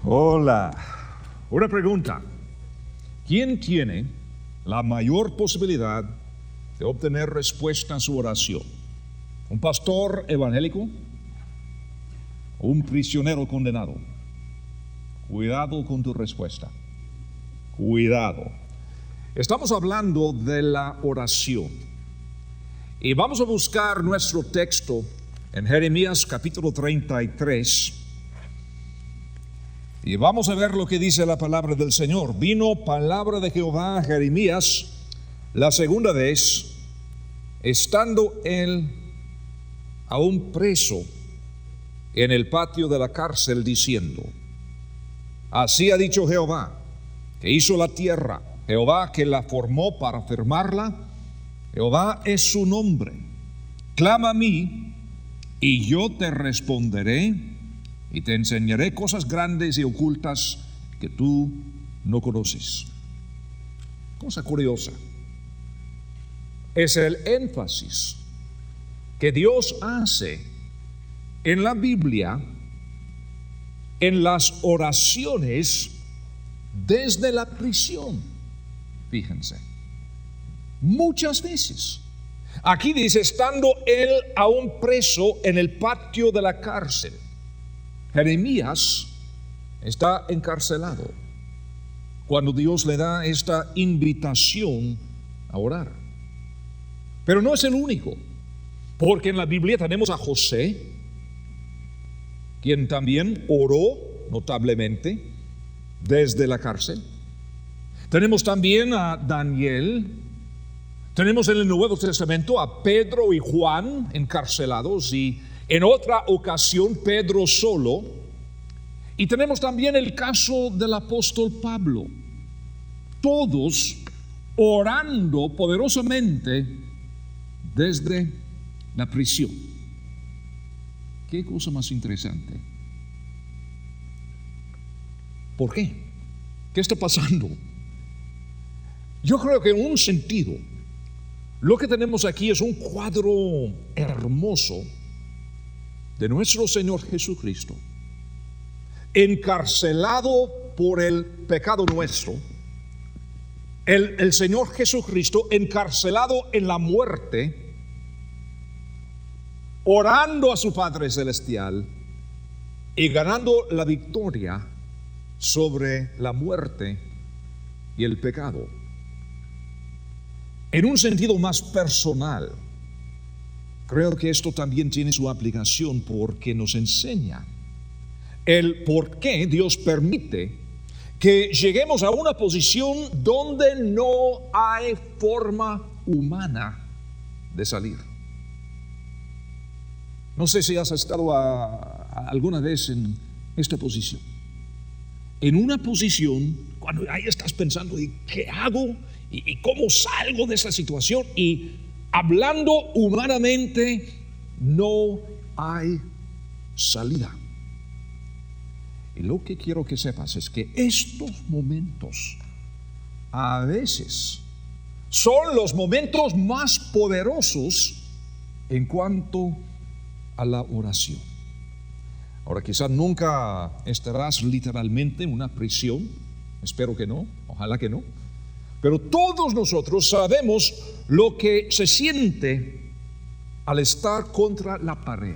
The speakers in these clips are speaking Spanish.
Hola. Una pregunta. ¿Quién tiene la mayor posibilidad de obtener respuesta a su oración? ¿Un pastor evangélico o un prisionero condenado? Cuidado con tu respuesta. Cuidado. Estamos hablando de la oración. Y vamos a buscar nuestro texto en Jeremías capítulo 33. Y vamos a ver lo que dice la palabra del Señor. Vino palabra de Jehová a Jeremías la segunda vez, estando él aún preso en el patio de la cárcel, diciendo: Así ha dicho Jehová, que hizo la tierra, Jehová que la formó para afirmarla, Jehová es su nombre. Clama a mí, y yo te responderé, y te enseñaré cosas grandes y ocultas que tú no conoces. Cosa curiosa es el énfasis que Dios hace en la Biblia en las oraciones desde la prisión. Fíjense, muchas veces. Aquí dice, estando él aún preso en el patio de la cárcel. Jeremías está encarcelado cuando Dios le da esta invitación a orar. Pero no es el único, porque en la Biblia tenemos a José, quien también oró notablemente desde la cárcel. Tenemos también a Daniel. Tenemos en el Nuevo Testamento a Pedro y Juan encarcelados, y en otra ocasión Pedro solo. Y tenemos también el caso del apóstol Pablo. Todos orando poderosamente desde la prisión. Qué cosa más interesante. ¿Por qué? ¿Qué está pasando? Yo creo que en un sentido, lo que tenemos aquí es un cuadro hermoso de nuestro Señor Jesucristo, encarcelado por el pecado nuestro. El Señor Jesucristo encarcelado en la muerte, orando a su Padre Celestial y ganando la victoria sobre la muerte y el pecado. En un sentido más personal, creo que esto también tiene su aplicación, porque nos enseña el por qué Dios permite que lleguemos a una posición donde no hay forma humana de salir. No sé si has estado alguna vez en esta posición. En una posición cuando ahí estás pensando, ¿y qué hago? ¿Y cómo salgo de esa situación? Y hablando humanamente, no hay salida. Y lo que quiero que sepas es que estos momentos a veces son los momentos más poderosos en cuanto a la oración. Ahora, quizás nunca estarás literalmente en una prisión. Espero que no, ojalá que no. Pero todos nosotros sabemos lo que se siente al estar contra la pared.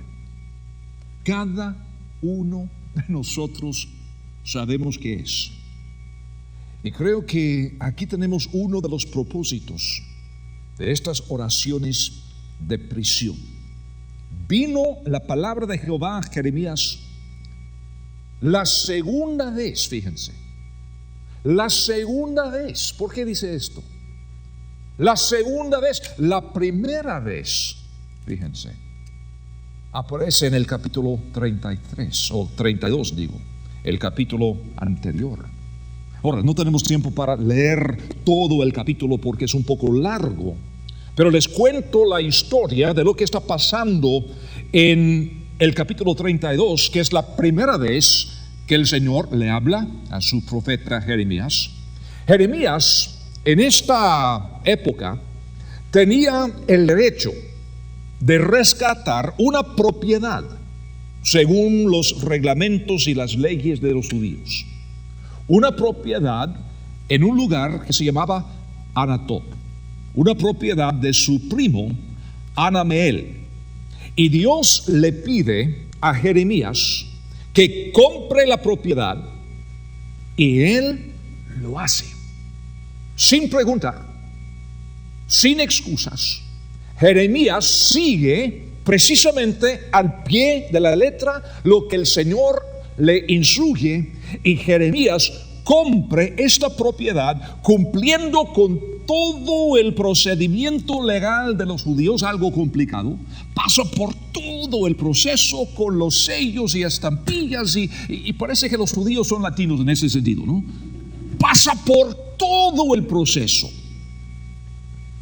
Cada uno de nosotros sabemos qué es. Y creo que aquí tenemos uno de los propósitos de estas oraciones de prisión. Vino la palabra de Jehová a Jeremías la segunda vez, fíjense. La segunda vez. ¿Por qué dice esto? La segunda vez. La primera vez, fíjense, aparece en el capítulo 33 o 32, digo, el capítulo anterior. Ahora, no tenemos tiempo para leer todo el capítulo porque es un poco largo, pero les cuento la historia de lo que está pasando en el capítulo 32, que es la primera vez que el Señor le habla a su profeta Jeremías. Jeremías, en esta época, tenía el derecho de rescatar una propiedad según los reglamentos y las leyes de los judíos, una propiedad en un lugar que se llamaba Anatot, una propiedad de su primo Hanameel. Y Dios le pide a Jeremías que compre la propiedad, y él lo hace, sin preguntar, sin excusas. Jeremías sigue precisamente al pie de la letra lo que el Señor le instruye, y Jeremías compre esta propiedad cumpliendo con todo el procedimiento legal de los judíos, algo complicado. Pasa por todo el proceso con los sellos y estampillas, y parece que los judíos son latinos en ese sentido, ¿no? Pasa por todo el proceso.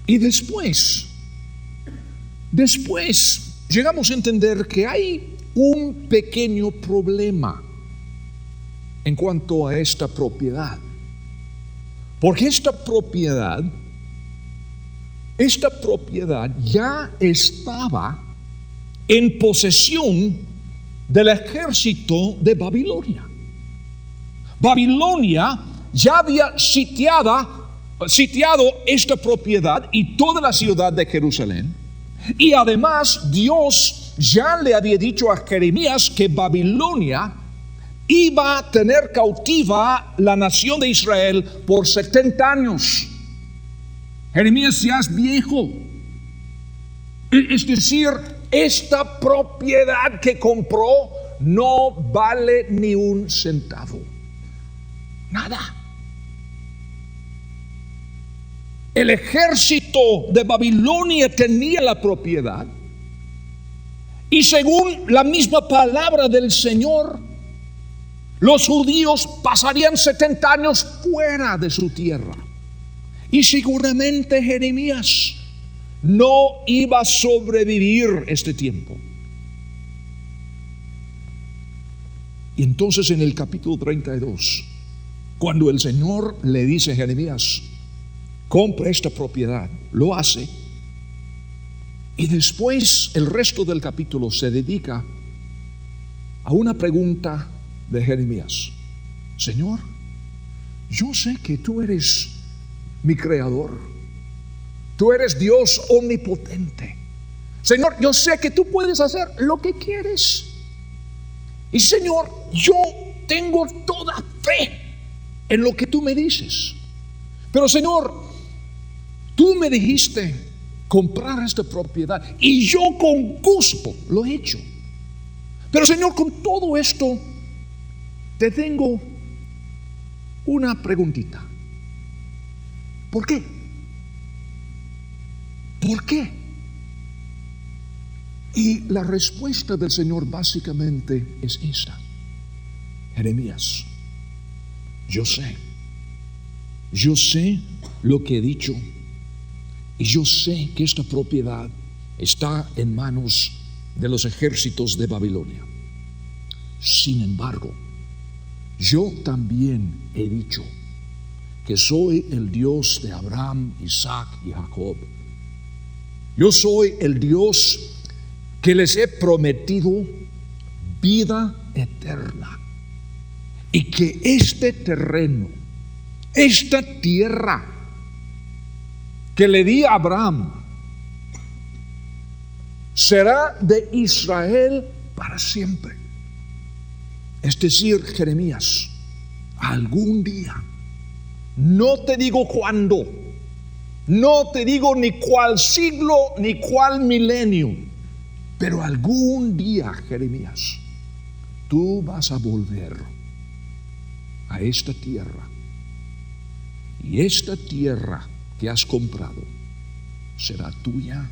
Y después llegamos a entender que hay un pequeño problema en cuanto a esta propiedad. Porque esta propiedad ya estaba en posesión del ejército de Babilonia. Babilonia ya había sitiado esta propiedad y toda la ciudad de Jerusalén. Y además Dios ya le había dicho a Jeremías que Babilonia iba a tener cautiva la nación de Israel por 70 años. Jeremías ya es viejo. Es decir, esta propiedad que compró no vale ni un centavo. Nada. El ejército de Babilonia tenía la propiedad, y según la misma palabra del Señor, los judíos pasarían 70 años fuera de su tierra. Y seguramente Jeremías no iba a sobrevivir este tiempo. Y entonces en el capítulo 32, cuando el Señor le dice a Jeremías, compra esta propiedad, lo hace. Y después el resto del capítulo se dedica a una pregunta de Jeremías. Señor, yo sé que tú eres mi creador, tú eres Dios omnipotente. Señor, yo sé que tú puedes hacer lo que quieres. Y Señor, yo tengo toda fe en lo que tú me dices. Pero Señor, tú me dijiste comprar esta propiedad, y yo con gusto lo he hecho. Pero Señor, con todo esto te tengo una preguntita. ¿Por qué? ¿Por qué? Y la respuesta del Señor básicamente es esta. Jeremías, yo sé lo que he dicho, y yo sé que esta propiedad está en manos de los ejércitos de Babilonia. Sin embargo, yo también he dicho que soy el Dios de Abraham, Isaac y Jacob. Yo soy el Dios que les he prometido vida eterna, y que este terreno, esta tierra que le di a Abraham, será de Israel para siempre. Es decir, Jeremías, algún día, no te digo cuándo, no te digo ni cuál siglo ni cuál milenio, pero algún día, Jeremías, tú vas a volver a esta tierra, y esta tierra que has comprado será tuya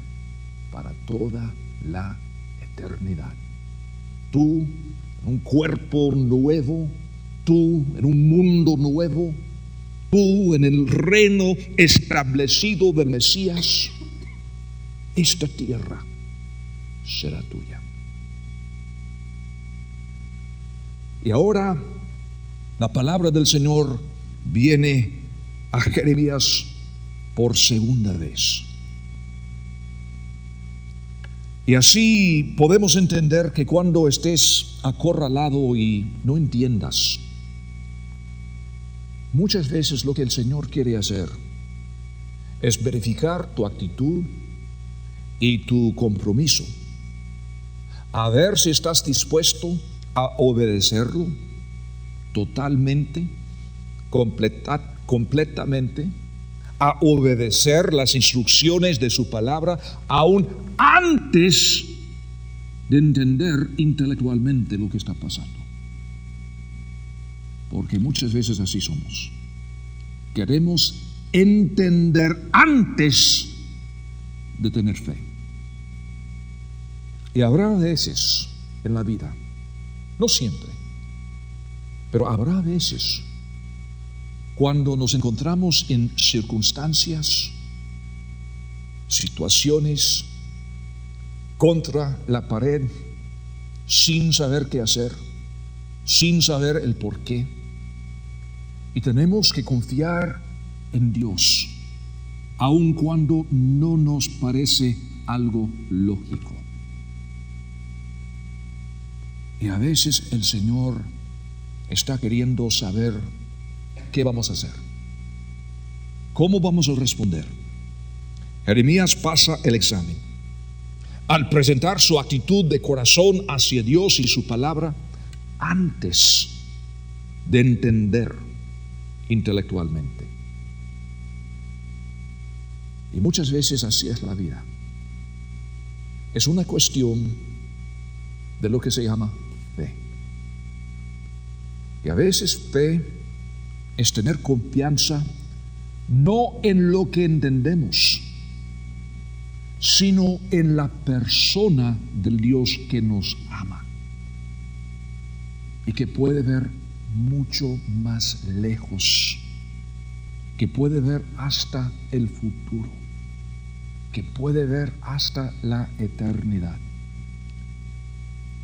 para toda la eternidad. Tú en un cuerpo nuevo, tú en un mundo nuevo, tú en el reino establecido del Mesías. Esta tierra será tuya. Y ahora la palabra del Señor viene a Jeremías por segunda vez. Y así podemos entender que cuando estés acorralado y no entiendas, muchas veces lo que el Señor quiere hacer es verificar tu actitud y tu compromiso, a ver si estás dispuesto a obedecerlo totalmente, completamente, a obedecer las instrucciones de su palabra, aún antes de entender intelectualmente lo que está pasando. Porque muchas veces así somos. Queremos entender antes de tener fe. Y habrá veces en la vida, no siempre, pero habrá veces cuando nos encontramos en circunstancias, situaciones contra la pared, sin saber qué hacer, sin saber el por qué. Y tenemos que confiar en Dios, aun cuando no nos parece algo lógico. Y a veces el Señor está queriendo saber qué vamos a hacer, cómo vamos a responder. Jeremías pasa el examen. Al presentar su actitud de corazón hacia Dios y su palabra, antes de entender intelectualmente. Y muchas veces así es la vida. Es una cuestión de lo que se llama fe. Y a veces fe es tener confianza no en lo que entendemos, sino en la persona del Dios que nos ama y que puede ver mucho más lejos, que puede ver hasta el futuro, que puede ver hasta la eternidad.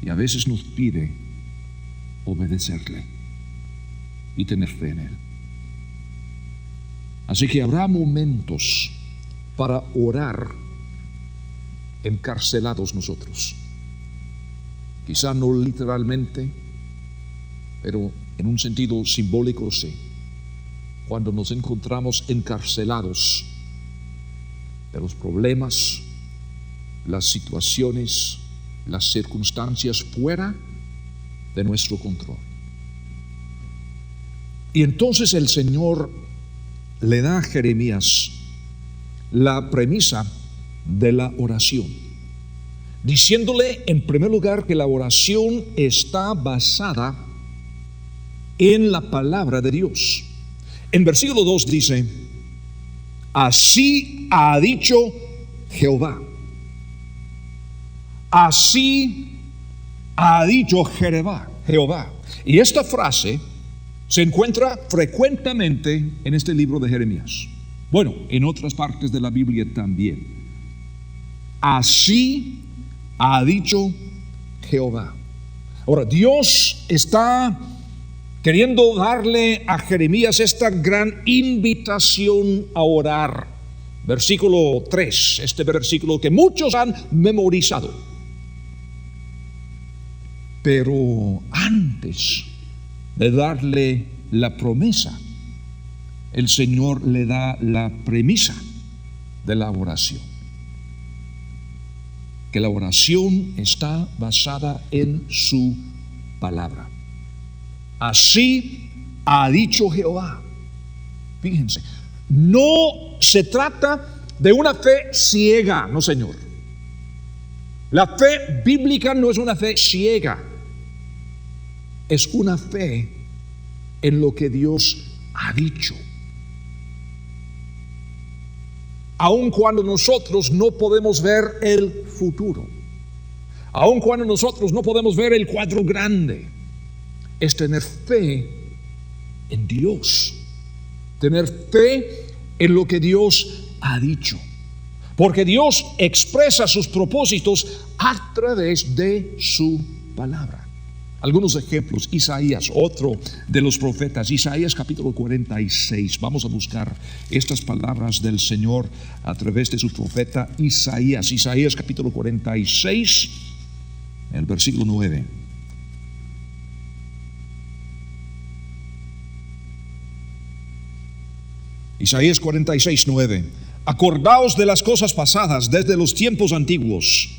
Y a veces nos pide obedecerle y tener fe en Él. Así que habrá momentos para orar encarcelados nosotros. Quizá no literalmente, pero en un sentido simbólico sí. Cuando nos encontramos encarcelados de los problemas, las situaciones, las circunstancias fuera de nuestro control. Y entonces el Señor le da a Jeremías la premisa de la oración, diciéndole en primer lugar que la oración está basada en la palabra de Dios. En versículo 2 dice: así ha dicho Jehová. Así ha dicho Jehová. Y esta frase se encuentra frecuentemente en este libro de Jeremías. Bueno, en otras partes de la Biblia también. Así ha dicho Jehová. Ahora, Dios está queriendo darle a Jeremías esta gran invitación a orar. Versículo 3, este versículo que muchos han memorizado. Pero antes de darle la promesa, el Señor le da la premisa de la oración. Que la oración está basada en su palabra. Así ha dicho Jehová. Fíjense, no se trata de una fe ciega, no, Señor. La fe bíblica no es una fe ciega. Es una fe en lo que Dios ha dicho. Aun cuando nosotros no podemos ver el futuro, aun cuando nosotros no podemos ver el cuadro grande, es tener fe en Dios, tener fe en lo que Dios ha dicho, porque Dios expresa sus propósitos a través de su palabra. Algunos ejemplos. Isaías, otro de los profetas. Isaías capítulo 46. Vamos a buscar estas palabras del Señor a través de su profeta Isaías. Isaías capítulo 46, el versículo 9. Isaías 46, 9. Acordaos de las cosas pasadas desde los tiempos antiguos,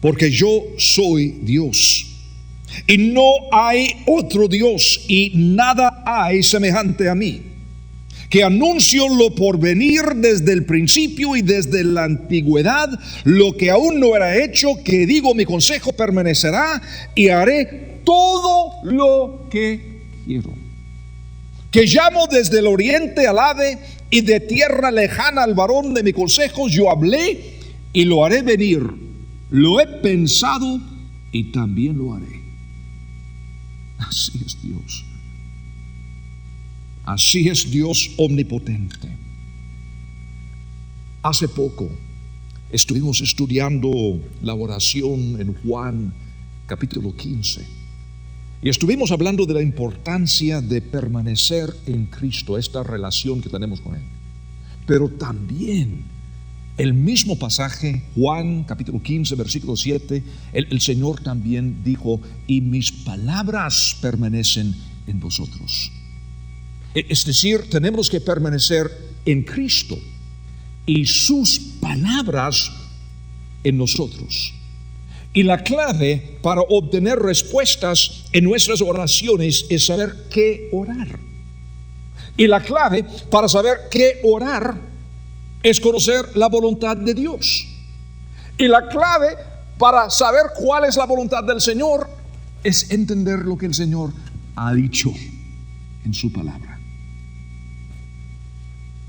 porque yo soy Dios, y no hay otro Dios, y nada hay semejante a mí, que anuncio lo por venir desde el principio y desde la antigüedad, lo que aún no era hecho, que digo mi consejo permanecerá, y haré todo lo que quiero. Que llamo desde el oriente al ave, y de tierra lejana al varón de mi consejo. Yo hablé y lo haré venir, lo he pensado y también lo haré. Así es Dios. Así es Dios omnipotente. Hace poco estuvimos estudiando la oración en Juan capítulo 15. Y estuvimos hablando de la importancia de permanecer en Cristo, esta relación que tenemos con Él. Pero también el mismo pasaje, Juan capítulo 15, versículo 7, el Señor también dijo, y mis palabras permanecen en vosotros. Es decir, tenemos que permanecer en Cristo y sus palabras en nosotros. Y la clave para obtener respuestas en nuestras oraciones es saber qué orar. Y la clave para saber qué orar es conocer la voluntad de Dios. Y la clave para saber cuál es la voluntad del Señor es entender lo que el Señor ha dicho en su palabra.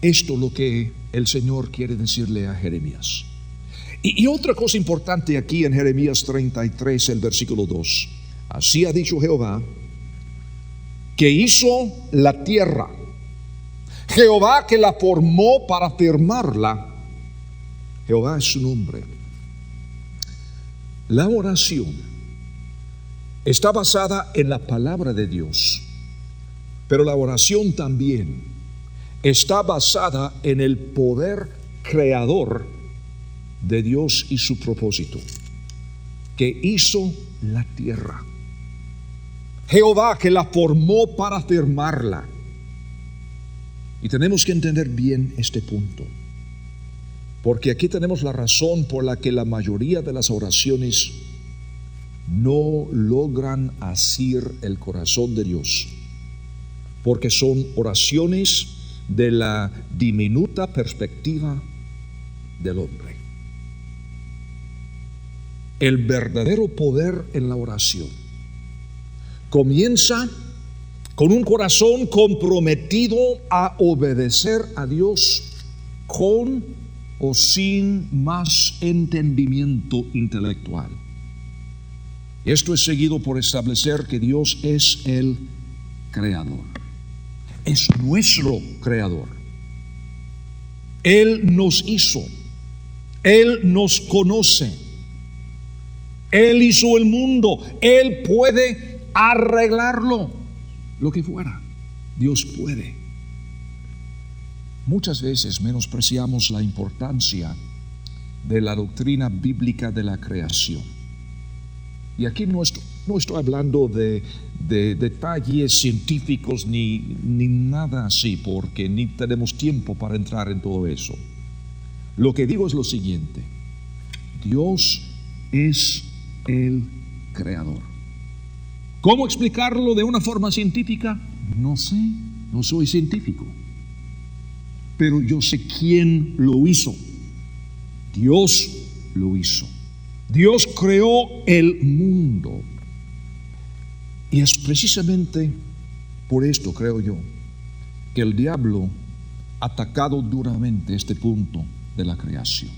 Esto es lo que el Señor quiere decirle a Jeremías. Y otra cosa importante aquí en Jeremías 33, el versículo 2. Así ha dicho Jehová, que hizo la tierra, Jehová que la formó para firmarla. Jehová es su nombre. La oración está basada en la palabra de Dios, pero la oración también está basada en el poder creador de Dios y su propósito, que hizo la tierra. Jehová que la formó para firmarla. Y tenemos que entender bien este punto, porque aquí tenemos la razón por la que la mayoría de las oraciones no logran asir el corazón de Dios, porque son oraciones de la diminuta perspectiva del hombre. El verdadero poder en la oración comienza con un corazón comprometido a obedecer a Dios con o sin más entendimiento intelectual. Esto es seguido por establecer que Dios es el creador. Es nuestro creador. Él nos hizo. Él nos conoce. Él hizo el mundo. Él puede arreglarlo. Lo que fuera, Dios puede. Muchas veces menospreciamos la importancia de la doctrina bíblica de la creación. Y aquí no estoy hablando de detalles científicos ni nada así, porque ni tenemos tiempo para entrar en todo eso. Lo que digo es lo siguiente: Dios es el creador. ¿Cómo explicarlo de una forma científica? No sé, no soy científico. Pero yo sé quién lo hizo. Dios lo hizo. Dios creó el mundo. Y es precisamente por esto, creo yo, que el diablo ha atacado duramente este punto de la creación.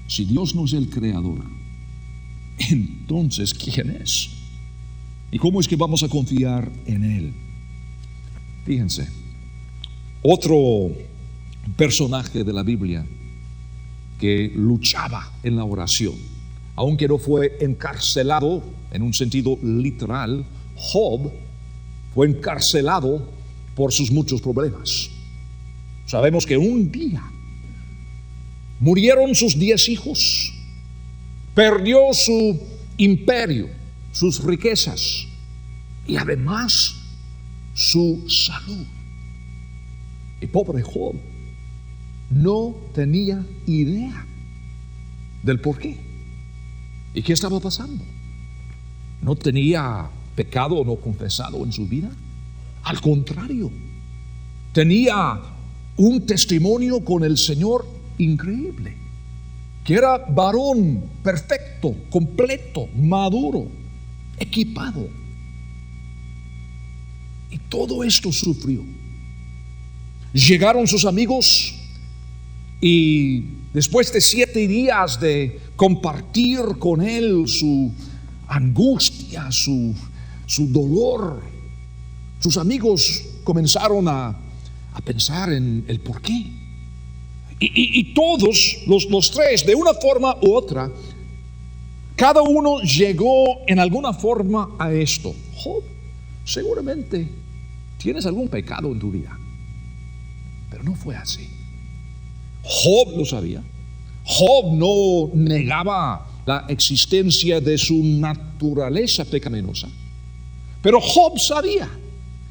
Si Dios no es el creador, entonces ¿quién es? ¿Y cómo es que vamos a confiar en Él? Fíjense, otro personaje de la Biblia que luchaba en la oración, aunque no fue encarcelado en un sentido literal, Job fue encarcelado por sus muchos problemas. Sabemos que un día murieron sus 10 hijos, perdió su imperio, sus riquezas y además su salud. Y pobre Job no tenía idea del por qué y qué estaba pasando. No tenía pecado no confesado en su vida. Al contrario, tenía un testimonio con el Señor increíble, que era varón perfecto, completo, maduro, equipado. Y todo esto sufrió. Llegaron sus amigos y después de 7 días de compartir con él su angustia, su dolor, sus amigos comenzaron a pensar en el por qué. Y todos, los 3, de una forma u otra, cada uno llegó en alguna forma a esto. Job, seguramente tienes algún pecado en tu vida. Pero no fue así. Job lo sabía. Job no negaba la existencia de su naturaleza pecaminosa. Pero Job sabía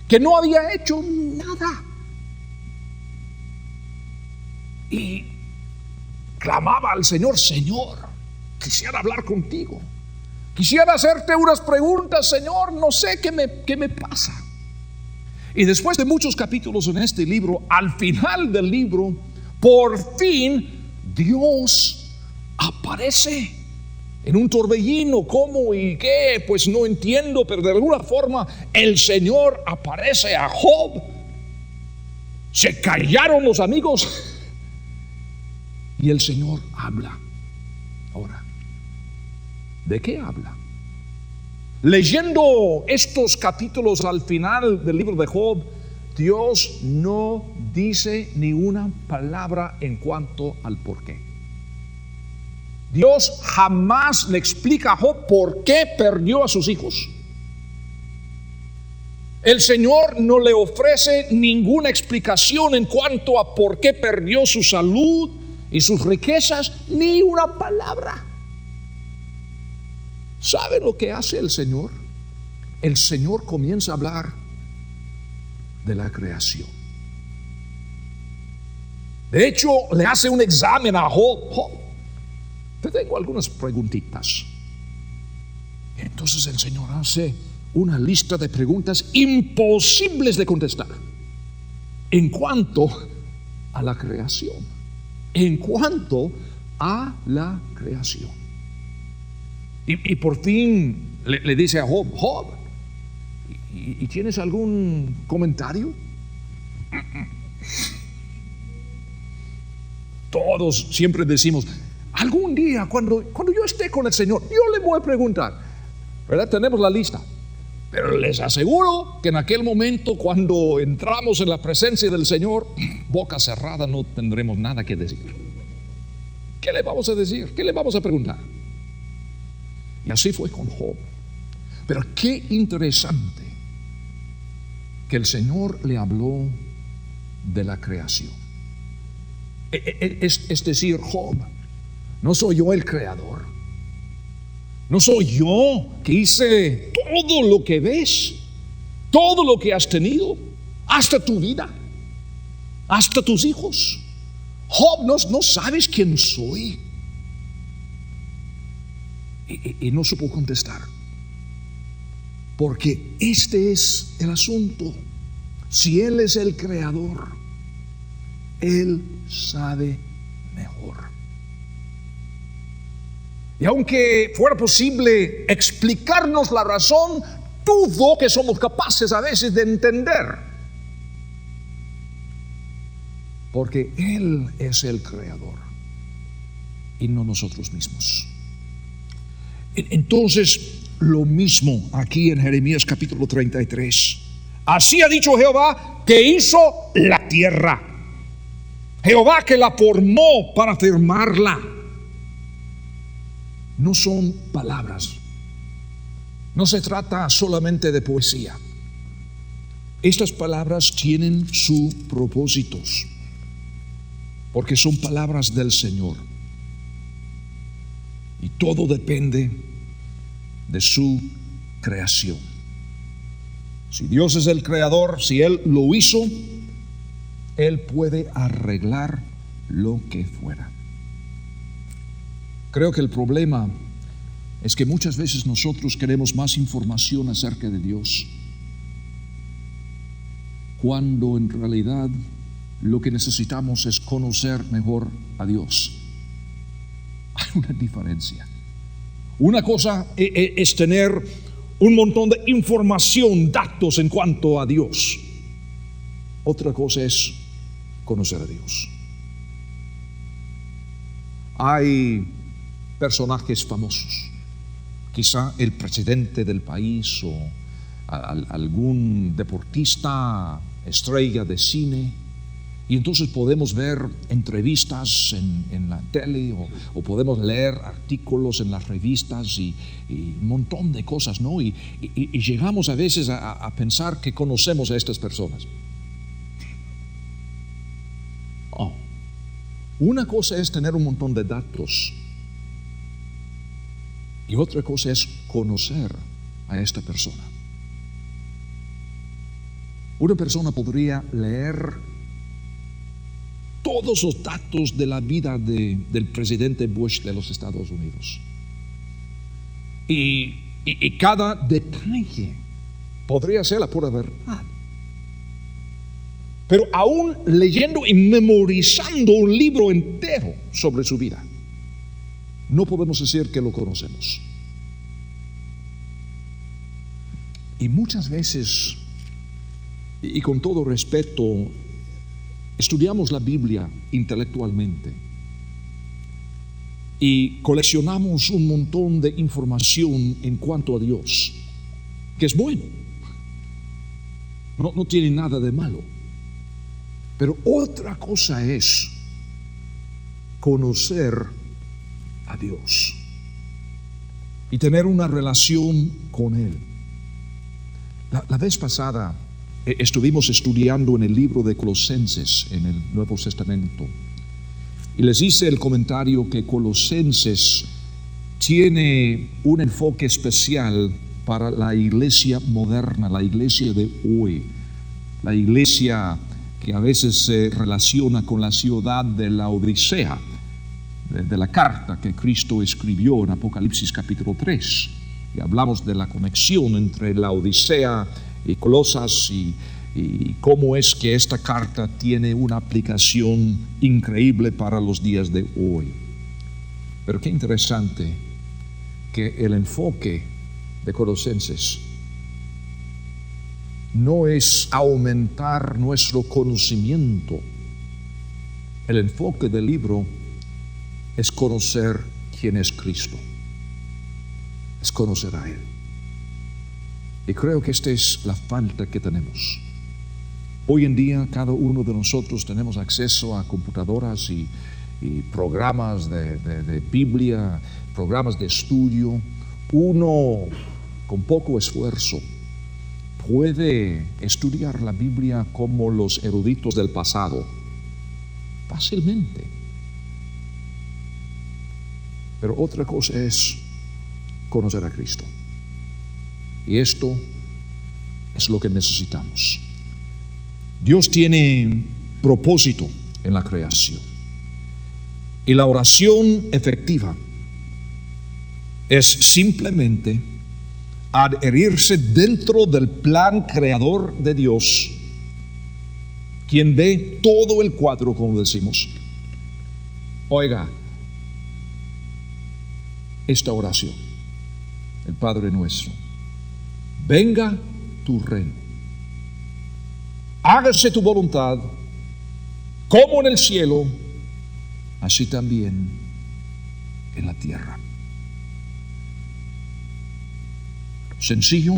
que no había hecho nada. Y clamaba al Señor: Señor, quisiera hablar contigo. Quisiera hacerte unas preguntas, Señor, no sé qué me pasa. Y después de muchos capítulos en este libro, al final del libro, por fin Dios aparece en un torbellino. ¿Cómo y qué? Pues no entiendo, pero de alguna forma el Señor aparece a Job. Se callaron los amigos y el Señor habla. Ahora, ¿de qué habla? Leyendo estos capítulos al final del libro de Job, Dios no dice ni una palabra en cuanto al por qué. Dios jamás le explica a Job por qué perdió a sus hijos. El Señor no le ofrece ninguna explicación en cuanto a por qué perdió su salud y sus riquezas, ni una palabra. ¿Sabe lo que hace el Señor? El Señor comienza a hablar de la creación. De hecho, le hace un examen a Job. Job, te tengo algunas preguntitas. Entonces el Señor hace una lista de preguntas imposibles de contestar en cuanto a la creación. En cuanto a la creación. Y por fin le dice a Job: Job, ¿y tienes algún comentario? Todos siempre decimos: algún día cuando yo esté con el Señor, yo le voy a preguntar, ¿verdad? Tenemos la lista. Pero les aseguro que en aquel momento, cuando entramos en la presencia del Señor, boca cerrada, no tendremos nada que decir. ¿Qué le vamos a decir? ¿Qué le vamos a preguntar? Y así fue con Job. Pero qué interesante que el Señor le habló de la creación. Es decir, Job, no soy yo el creador. No soy yo que hice todo lo que ves, todo lo que has tenido, hasta tu vida, hasta tus hijos. Job, no sabes quién soy. Y no supo contestar, porque este es el asunto. Si Él es el creador, Él sabe mejor. Y aunque fuera posible explicarnos la razón, dudo que somos capaces a veces de entender, porque Él es el creador y no nosotros mismos. Entonces, lo mismo aquí en Jeremías capítulo 33. Así ha dicho Jehová, que hizo la tierra, Jehová que la formó para firmarla. no son palabras. No se trata solamente de poesía. Estas palabras tienen sus propósitos, porque son palabras del Señor. Y todo depende de su creación. Si Dios es el creador, si Él lo hizo, Él puede arreglar lo que fuera. Creo que el problema es que muchas veces nosotros queremos más información acerca de Dios, cuando en realidad lo que necesitamos es conocer mejor a Dios. Hay una diferencia. Una cosa es tener un montón de información, datos en cuanto a Dios. Otra cosa es conocer a Dios. Hay personajes famosos, quizá el presidente del país o algún deportista, estrella de cine, y entonces podemos ver entrevistas en la tele o podemos leer artículos en las revistas y un montón de cosas, ¿no? Y llegamos a veces a pensar que conocemos a estas personas. Una cosa es tener un montón de datos y otra cosa es conocer a esta persona. Una persona podría leer todos los datos de la vida del presidente Bush de los Estados Unidos. Y cada detalle podría ser la pura verdad. Pero aún leyendo y memorizando un libro entero sobre su vida, no podemos decir que lo conocemos. Y muchas veces, y con todo respeto, estudiamos la Biblia intelectualmente y coleccionamos un montón de información en cuanto a Dios, que es bueno, no tiene nada de malo. Pero otra cosa es conocer a Dios y tener una relación con Él. La vez pasada estuvimos estudiando en el libro de Colosenses, en el Nuevo Testamento, y les hice el comentario que Colosenses tiene un enfoque especial para la iglesia moderna, la iglesia de hoy, la iglesia que a veces se relaciona con la ciudad de la Odisea, de la carta que Cristo escribió en Apocalipsis capítulo 3. Y hablamos de la conexión entre la Odisea y Colosas y cómo es que esta carta tiene una aplicación increíble para los días de hoy. Pero qué interesante que el enfoque de Colosenses no es aumentar nuestro conocimiento. El enfoque del libro es conocer quién es Cristo, es conocer a Él. Y creo que esta es la falta que tenemos. Hoy en día cada uno de nosotros tenemos acceso a computadoras y programas de Biblia, programas de estudio. Uno con poco esfuerzo puede estudiar la Biblia como los eruditos del pasado, fácilmente. Pero otra cosa es conocer a Cristo. Y esto es lo que necesitamos. Dios tiene propósito en la creación. Y la oración efectiva es simplemente adherirse dentro del plan creador de Dios, quien ve todo el cuadro, como decimos. Oiga, esta oración, el Padre nuestro: venga tu reino, hágase tu voluntad, como en el cielo, así también en la tierra. Sencillo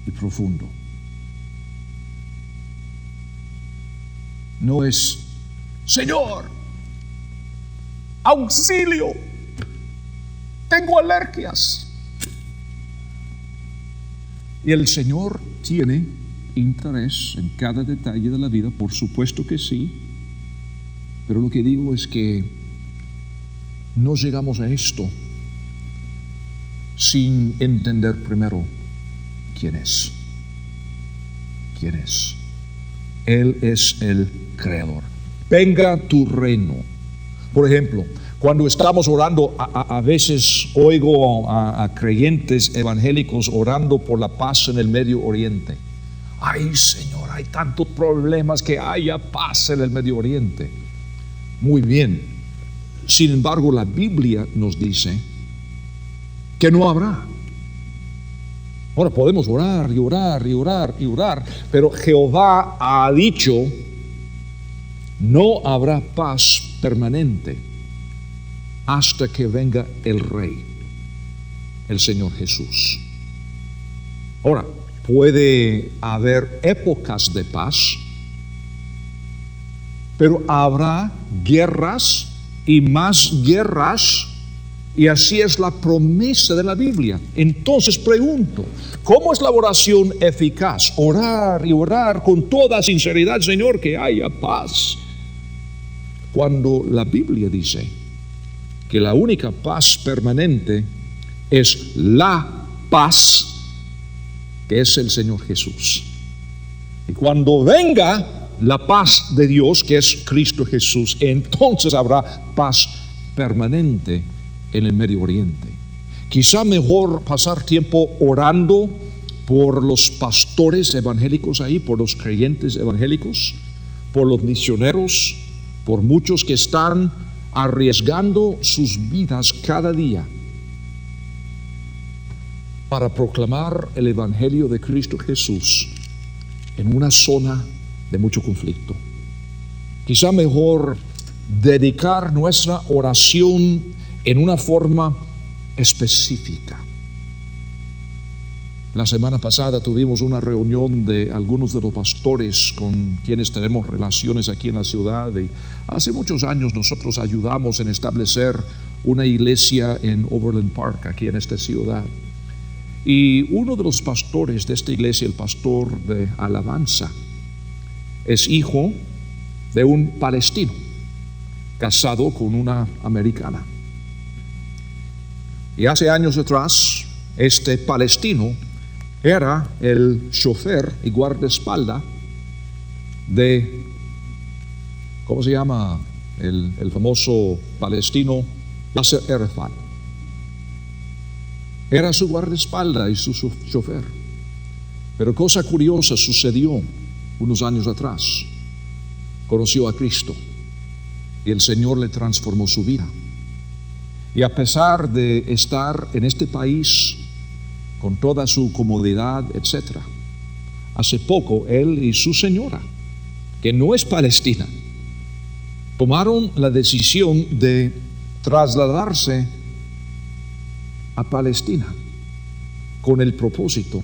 y profundo. No es: Señor, auxilio, tengo alergias. Y el Señor tiene interés en cada detalle de la vida, por supuesto que sí, pero lo que digo es que no llegamos a esto sin entender primero quién es. ¿Quién es? Él es el Creador. Venga tu reino. Por ejemplo, cuando estamos orando, a veces oigo a creyentes evangélicos orando por la paz en el Medio Oriente. Ay, Señor, hay tantos problemas, que haya paz en el Medio Oriente. Muy bien. Sin embargo, la Biblia nos dice que no habrá. Ahora podemos orar y orar y orar y orar, pero Jehová ha dicho: no habrá paz permanente hasta que venga el Rey, el Señor Jesús. Ahora, puede haber épocas de paz, pero habrá guerras y más guerras, y así es la promesa de la Biblia. Entonces pregunto, ¿cómo es la oración eficaz? Orar y orar con toda sinceridad: Señor, que haya paz. Cuando la Biblia dice que la única paz permanente es la paz, que es el Señor Jesús. Y cuando venga la paz de Dios, que es Cristo Jesús, entonces habrá paz permanente en el Medio Oriente. Quizá mejor pasar tiempo orando por los pastores evangélicos ahí, por los creyentes evangélicos, por los misioneros, por muchos que están arriesgando sus vidas cada día para proclamar el Evangelio de Cristo Jesús en una zona de mucho conflicto. Quizá mejor dedicar nuestra oración en una forma específica. La semana pasada tuvimos una reunión de algunos de los pastores con quienes tenemos relaciones aquí en la ciudad, y hace muchos años nosotros ayudamos en establecer una iglesia en Overland Park, aquí en esta ciudad. Y uno de los pastores de esta iglesia, el pastor de alabanza, es hijo de un palestino casado con una americana. Y hace años atrás, este palestino era el chofer y guardaespaldas de, ¿cómo se llama? El famoso palestino Yasser Arafat. Era su guardaespaldas y su chofer. Pero cosa curiosa sucedió unos años atrás. Conoció a Cristo y el Señor le transformó su vida. Y a pesar de estar en este país con toda su comodidad, etc., hace poco él y su señora, que no es palestina, tomaron la decisión de trasladarse a Palestina con el propósito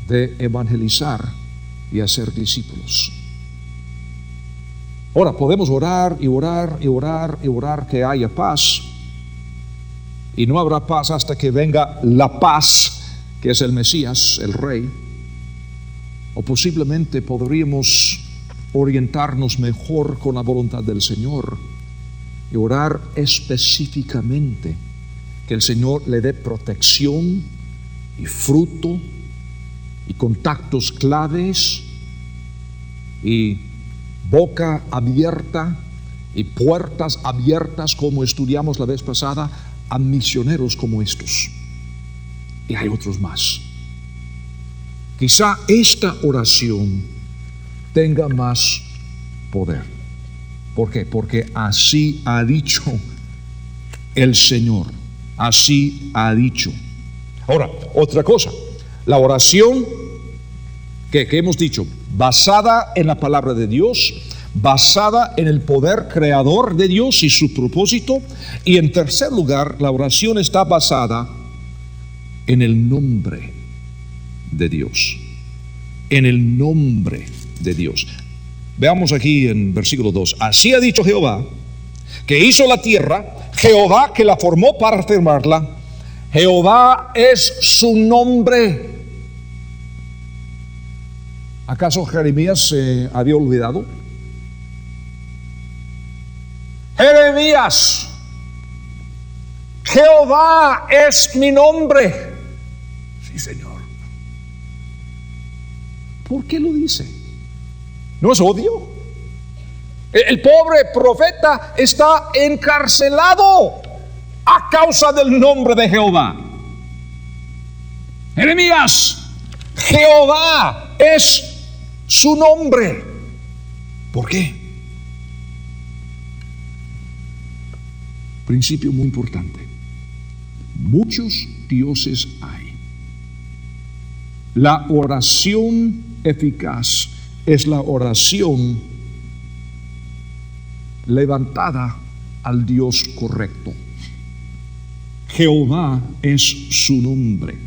de evangelizar y hacer discípulos. Ahora podemos orar y orar y orar y orar que haya paz, y no habrá paz hasta que venga la paz, que es el Mesías, el Rey. O posiblemente podríamos orientarnos mejor con la voluntad del Señor y orar específicamente que el Señor le dé protección y fruto y contactos claves y boca abierta y puertas abiertas, como estudiamos la vez pasada, a misioneros como estos. Y hay otros más. Quizá esta oración tenga más poder. ¿Por qué? Porque así ha dicho el Señor. Así ha dicho. Ahora, otra cosa. La oración que hemos dicho, basada en la palabra de Dios, basada en el poder creador de Dios y su propósito. Y en tercer lugar, la oración está basada en el nombre de Dios. En el nombre de Dios. Veamos aquí en versículo 2. Así ha dicho Jehová, que hizo la tierra, Jehová que la formó para afirmarla. Jehová es su nombre. ¿Acaso Jeremías se había olvidado? Jeremías, Jehová es mi nombre. Sí, Señor. ¿Por qué lo dice? ¿No es odio? El pobre profeta está encarcelado a causa del nombre de Jehová. Jeremías, Jehová es su nombre. ¿Por qué? Principio muy importante. Muchos dioses hay. La oración eficaz es la oración levantada al Dios correcto. Jehová es su nombre.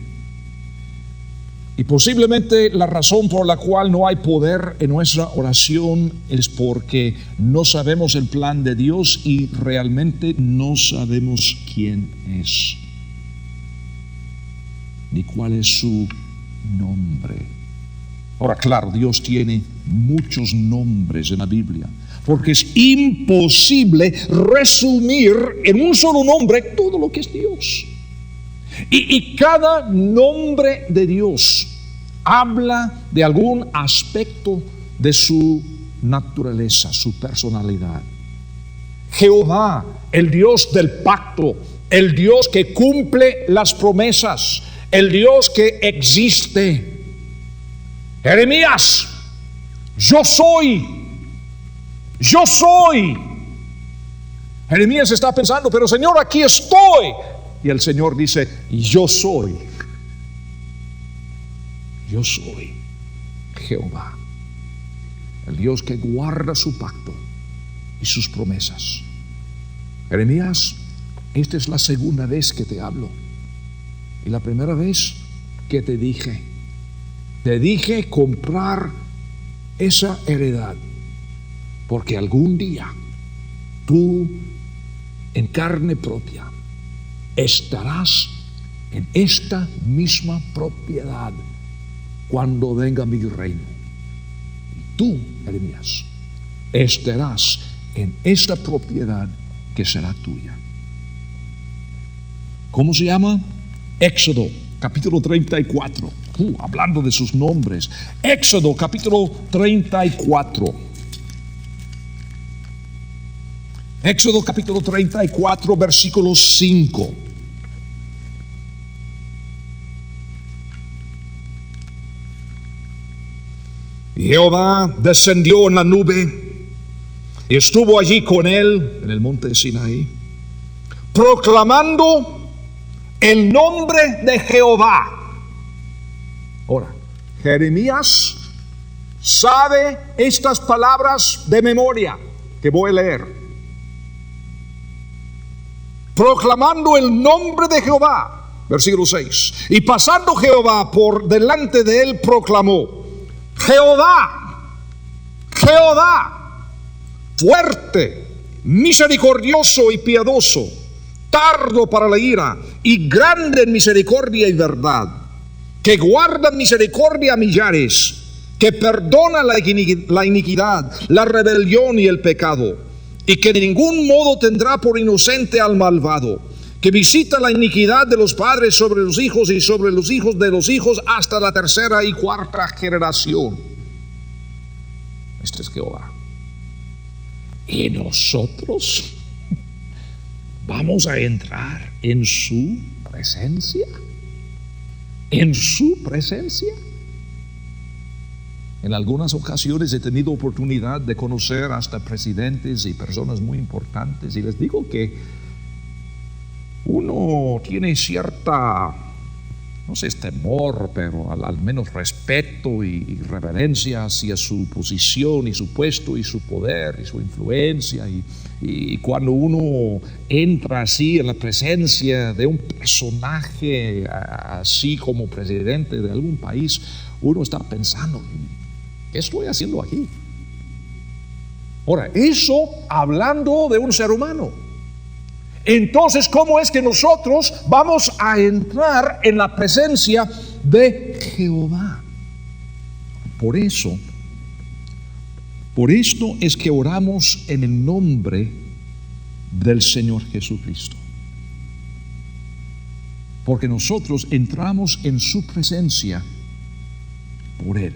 Y posiblemente la razón por la cual no hay poder en nuestra oración es porque no sabemos el plan de Dios y realmente no sabemos quién es, ni cuál es su nombre. Ahora, claro, Dios tiene muchos nombres en la Biblia, porque es imposible resumir en un solo nombre todo lo que es Dios. Y cada nombre de Dios habla de algún aspecto de su naturaleza, su personalidad. Jehová, el Dios del pacto, el Dios que cumple las promesas, el Dios que existe. Jeremías, yo soy. Jeremías está pensando, pero Señor, aquí estoy. Y el Señor dice, yo soy Jehová, el Dios que guarda su pacto y sus promesas. Jeremías, esta es la segunda vez que te hablo. Y la primera vez que te dije comprar esa heredad, porque algún día tú en carne propia estarás en esta misma propiedad cuando venga mi reino. Y tú, Jeremías, estarás en esta propiedad que será tuya. ¿Cómo se llama? Éxodo, capítulo 34. Hablando de sus nombres. Éxodo, capítulo 34. Éxodo, capítulo 34, versículo 5. Jehová descendió en la nube y estuvo allí con él en el monte de Sinaí, proclamando el nombre de Jehová. Ahora, Jeremías sabe estas palabras de memoria que voy a leer. Proclamando el nombre de Jehová, versículo 6. Y pasando Jehová por delante de él, proclamó: Jehová, Jehová, fuerte, misericordioso y piadoso, tardo para la ira y grande en misericordia y verdad, que guarda misericordia a millares, que perdona la iniquidad, la rebelión y el pecado, y que de ningún modo tendrá por inocente al malvado, que visita la iniquidad de los padres sobre los hijos y sobre los hijos de los hijos hasta la tercera y cuarta generación. Este es Jehová. Y nosotros vamos a entrar en su presencia. En su presencia. En algunas ocasiones he tenido oportunidad de conocer hasta presidentes y personas muy importantes, y les digo que uno tiene cierta, no sé, temor, pero al menos respeto y reverencia hacia su posición y su puesto y su poder y su influencia, y cuando uno entra así en la presencia de un personaje así como presidente de algún país, uno está pensando: ¿qué estoy haciendo aquí? Ahora, eso hablando de un ser humano. Entonces, ¿cómo es que nosotros vamos a entrar en la presencia de Jehová? Por esto es que oramos en el nombre del Señor Jesucristo. Porque nosotros entramos en su presencia por Él.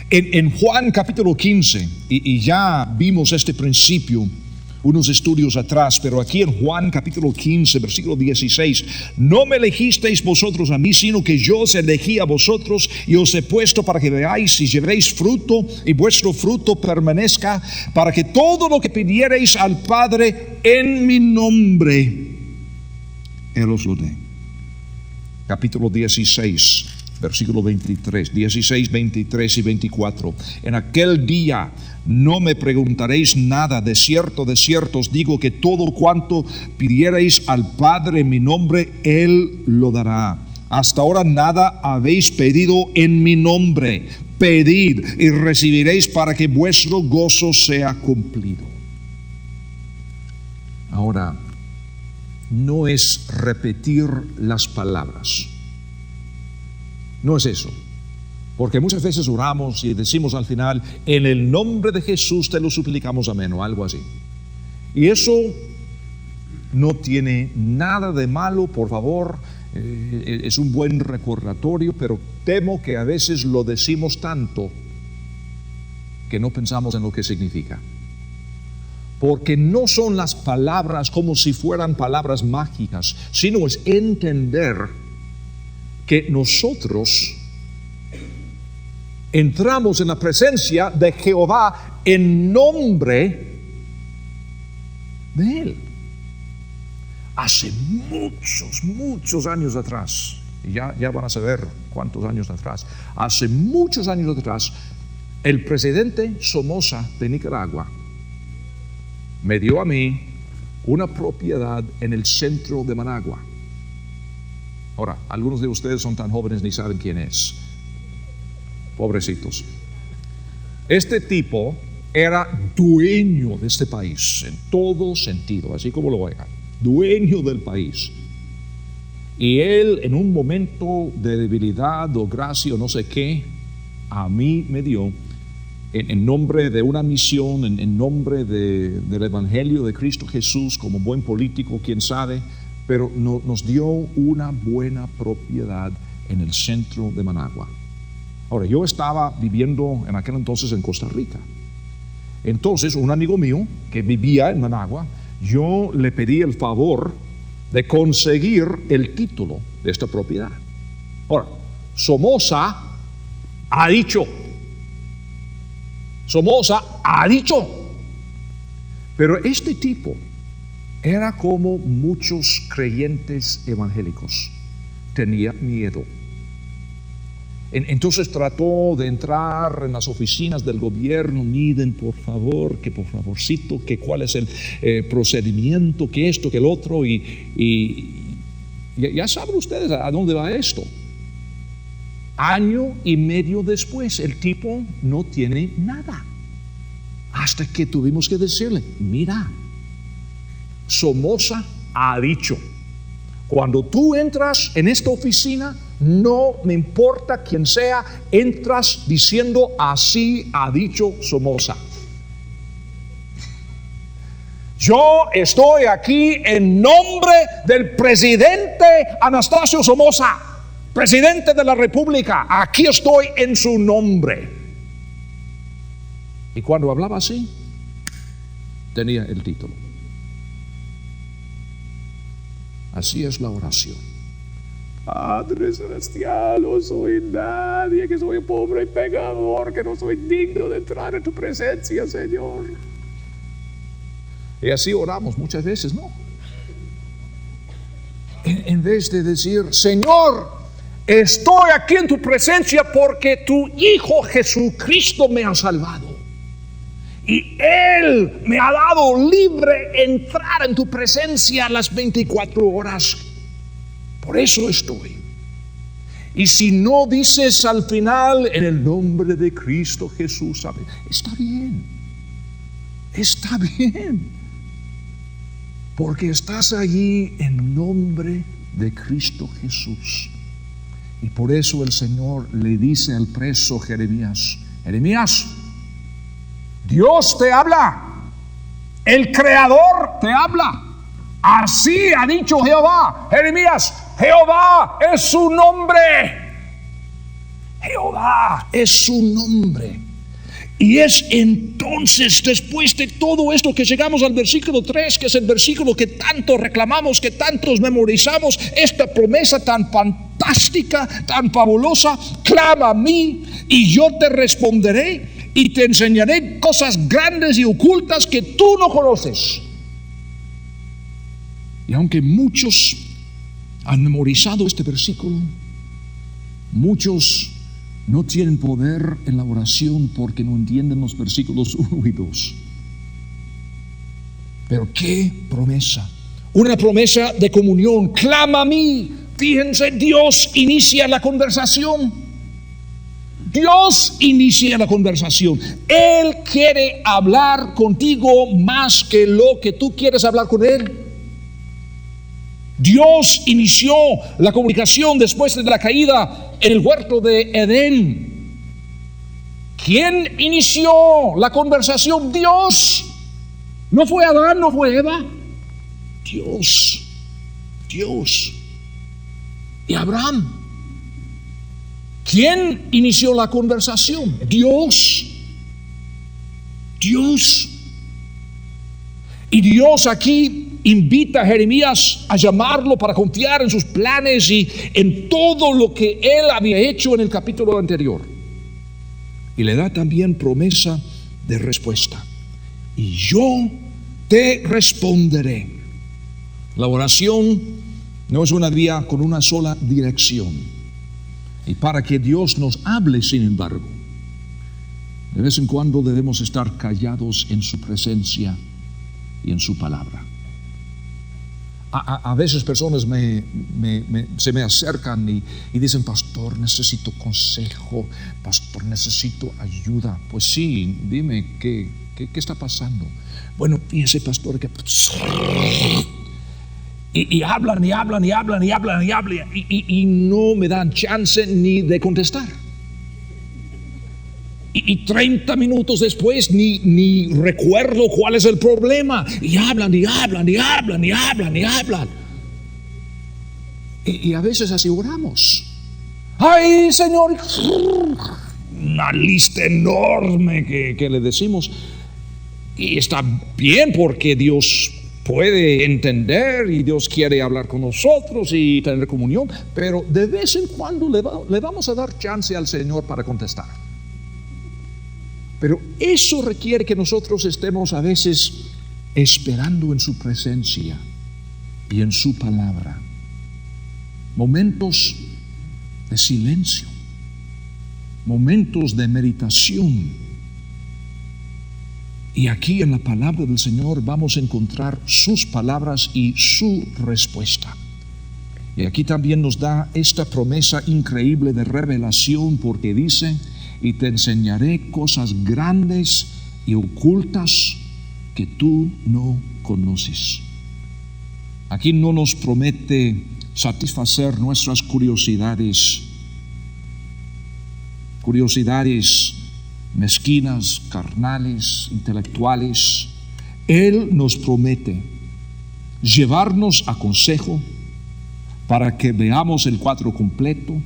En Juan capítulo 15, y ya vimos este principio unos estudios atrás, pero aquí en Juan capítulo 15, versículo 16, no me elegisteis vosotros a mí, sino que yo os elegí a vosotros y os he puesto para que veáis y llevéis fruto y vuestro fruto permanezca, para que todo lo que pidiereis al Padre en mi nombre, Él os lo dé. Capítulo 16, versículo 23, 16, 23 y 24. En aquel día no me preguntaréis nada, de cierto os digo que todo cuanto pidiereis al Padre en mi nombre, Él lo dará. Hasta ahora nada habéis pedido en mi nombre. Pedid y recibiréis para que vuestro gozo sea cumplido. Ahora, no es repetir las palabras. No es eso. Porque muchas veces oramos y decimos al final, en el nombre de Jesús te lo suplicamos, amén, o algo así. Y eso no tiene nada de malo, por favor, es un buen recordatorio, pero temo que a veces lo decimos tanto que no pensamos en lo que significa. Porque no son las palabras como si fueran palabras mágicas, sino es entender que nosotros entramos en la presencia de Jehová en nombre de Él. Hace muchos años atrás, y ya van a saber cuántos años atrás, hace muchos años atrás, el presidente Somoza de Nicaragua me dio a mí una propiedad en el centro de Managua. Ahora, algunos de ustedes son tan jóvenes ni saben quién es. Pobrecitos. Este tipo era dueño de este país en todo sentido, así como lo oigan, dueño del país. Y él, en un momento de debilidad o gracia o no sé qué, a mí me dio, en nombre de una misión, en nombre del Evangelio de Cristo Jesús, como buen político, quién sabe, pero nos dio una buena propiedad en el centro de Managua. Ahora, yo estaba viviendo en aquel entonces en Costa Rica. Entonces, un amigo mío que vivía en Managua, yo le pedí el favor de conseguir el título de esta propiedad. Ahora, Somoza ha dicho, pero este tipo era como muchos creyentes evangélicos, tenía miedo. Entonces trató de entrar en las oficinas del gobierno, miren por favor, que por favorcito, que cuál es el procedimiento, que esto, que el otro, y ya saben ustedes a dónde va esto. Año y medio después, el tipo no tiene nada. Hasta que tuvimos que decirle, mira, Somoza ha dicho, cuando tú entras en esta oficina, no me importa quién sea, entras diciendo, así ha dicho Somoza. Yo estoy aquí en nombre del presidente Anastasio Somoza, presidente de la República. Aquí estoy en su nombre. Y cuando hablaba así, tenía el título. Así es la oración. Padre celestial, no soy nadie, que soy pobre y pecador, que no soy digno de entrar en tu presencia, Señor. Y así oramos muchas veces, ¿no? En vez de decir, Señor, estoy aquí en tu presencia porque tu Hijo Jesucristo me ha salvado. Y Él me ha dado libre entrar en tu presencia las 24 horas. Por eso estoy. Y si no dices al final, en el nombre de Cristo Jesús, ¿sabes? Está bien. está bien, porque estás allí en nombre de Cristo Jesús. Y por eso el Señor le dice al preso Jeremías: Jeremías, Dios te habla, el Creador te habla. Así ha dicho Jehová. Jeremías, Jehová es su nombre. Jehová es su nombre. Y es entonces, después de todo esto, que llegamos al versículo 3, que es el versículo que tanto reclamamos, que tantos memorizamos, esta promesa tan fantástica, tan fabulosa: clama a mí y yo te responderé y te enseñaré cosas grandes y ocultas que tú no conoces. Y aunque muchos han memorizado este versículo, muchos no tienen poder en la oración porque no entienden los versículos 1 y 2. Pero qué promesa, una promesa de comunión. Clama a mí. Fíjense, Dios inicia la conversación. Dios inicia la conversación. Él quiere hablar contigo más que lo que tú quieres hablar con Él. Dios inició la comunicación después de la caída en el huerto de Edén. ¿Quién inició la conversación? Dios. No fue Adán, no fue Eva. Dios. Y Abraham. ¿Quién inició la conversación? Dios. Y Dios aquí invita a Jeremías a llamarlo para confiar en sus planes y en todo lo que él había hecho en el capítulo anterior. Y le da también promesa de respuesta. Y yo te responderé. La oración no es una vía con una sola dirección. Y para que Dios nos hable, sin embargo, de vez en cuando debemos estar callados en su presencia y en su palabra. A veces personas se me acercan y dicen: pastor, necesito consejo, pastor, necesito ayuda. Pues sí, dime, ¿qué está pasando? Bueno, fíjese, pastor, que y hablan y no me dan chance ni de contestar. Y 30 minutos después ni recuerdo cuál es el problema. Y hablan. Y a veces así oramos. ¡Ay, Señor! Una lista enorme que le decimos. Y está bien porque Dios puede entender y Dios quiere hablar con nosotros y tener comunión. Pero de vez en cuando le vamos a dar chance al Señor para contestar. Pero eso requiere que nosotros estemos a veces esperando en su presencia y en su palabra. Momentos de silencio, momentos de meditación. Y aquí en la palabra del Señor vamos a encontrar sus palabras y su respuesta. Y aquí también nos da esta promesa increíble de revelación, porque dice: y te enseñaré cosas grandes y ocultas que tú no conoces. Aquí no nos promete satisfacer nuestras curiosidades mezquinas, carnales, intelectuales. Él nos promete llevarnos a consejo para que veamos el cuadro completo,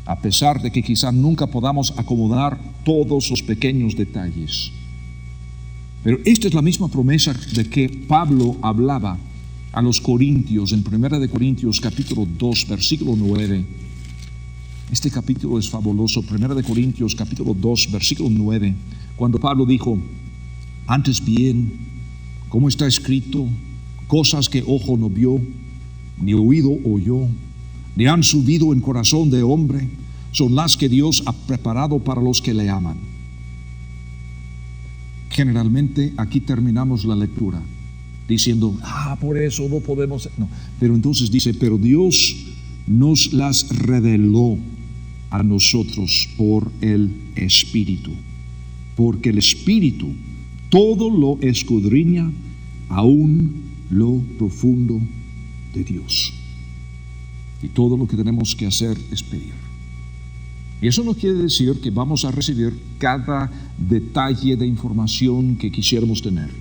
a pesar de que quizá nunca podamos acomodar todos los pequeños detalles. Pero esta es la misma promesa de que Pablo hablaba a los corintios en 1 de Corintios capítulo 2 versículo 9. Este capítulo es fabuloso. 1 de Corintios capítulo 2 versículo 9, cuando Pablo dijo: antes bien, como está escrito, cosas que ojo no vio, ni oído oyó, ni han subido en corazón de hombre, son las que Dios ha preparado para los que le aman. Generalmente aquí terminamos la lectura diciendo: por eso no podemos. No. Pero entonces dice: pero Dios nos las reveló a nosotros por el Espíritu, porque el Espíritu todo lo escudriña, aún lo profundo de Dios. Y todo lo que tenemos que hacer es pedir. Y eso no quiere decir que vamos a recibir cada detalle de información que quisiéramos tener.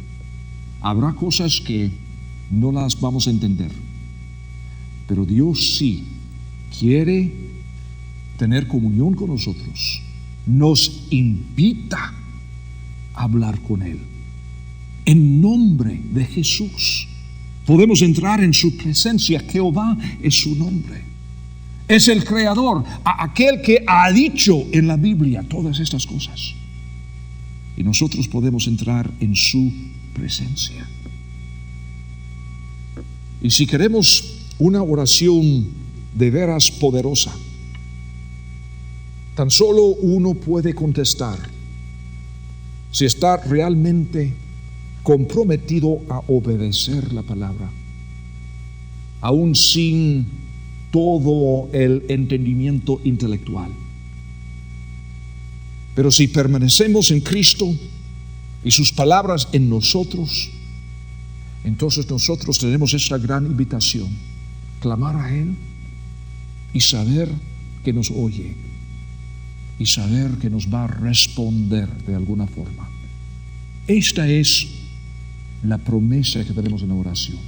Habrá cosas que no las vamos a entender, pero Dios sí quiere tener comunión con nosotros. Nos invita a hablar con Él. En nombre de Jesús podemos entrar en su presencia. Jehová es su nombre. Es el Creador, aquel que ha dicho en la Biblia todas estas cosas. Y nosotros podemos entrar en su presencia. Y si queremos una oración de veras poderosa, tan solo uno puede contestar si está realmente comprometido a obedecer la palabra, aún sin todo el entendimiento intelectual. Pero si permanecemos en Cristo y sus palabras en nosotros, entonces nosotros tenemos esta gran invitación: clamar a Él y saber que nos oye y saber que nos va a responder de alguna forma. Esta es la promesa que tenemos en la oración,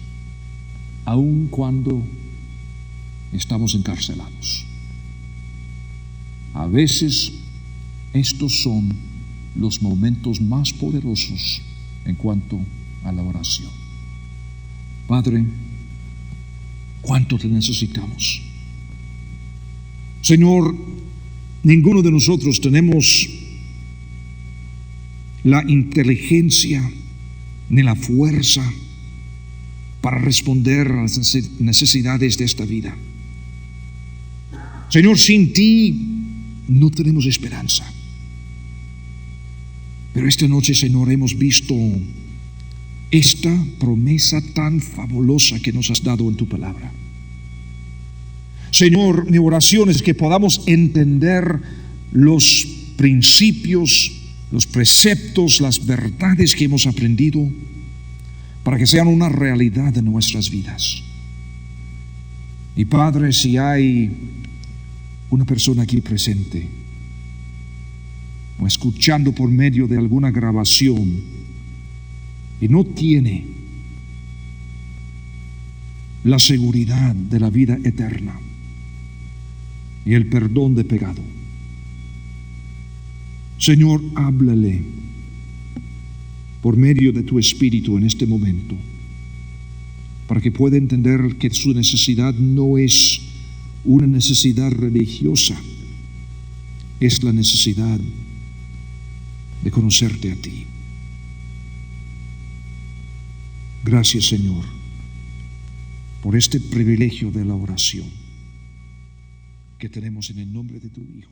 aun cuando estamos encarcelados. A veces estos son los momentos más poderosos en cuanto a la oración. Padre, ¿cuánto te necesitamos? Señor, ninguno de nosotros tenemos la inteligencia ni la fuerza para responder a las necesidades de esta vida. Señor, sin ti no tenemos esperanza. Pero esta noche, Señor, hemos visto esta promesa tan fabulosa que nos has dado en tu palabra. Señor, mi oración es que podamos entender los principios, los preceptos, las verdades que hemos aprendido, para que sean una realidad en nuestras vidas. Y Padre, si hay una persona aquí presente o escuchando por medio de alguna grabación y no tiene la seguridad de la vida eterna y el perdón de pecado, Señor, háblale por medio de tu Espíritu en este momento, para que pueda entender que su necesidad no es una necesidad religiosa, es la necesidad de conocerte a ti. Gracias, Señor, por este privilegio de la oración que tenemos en el nombre de tu Hijo.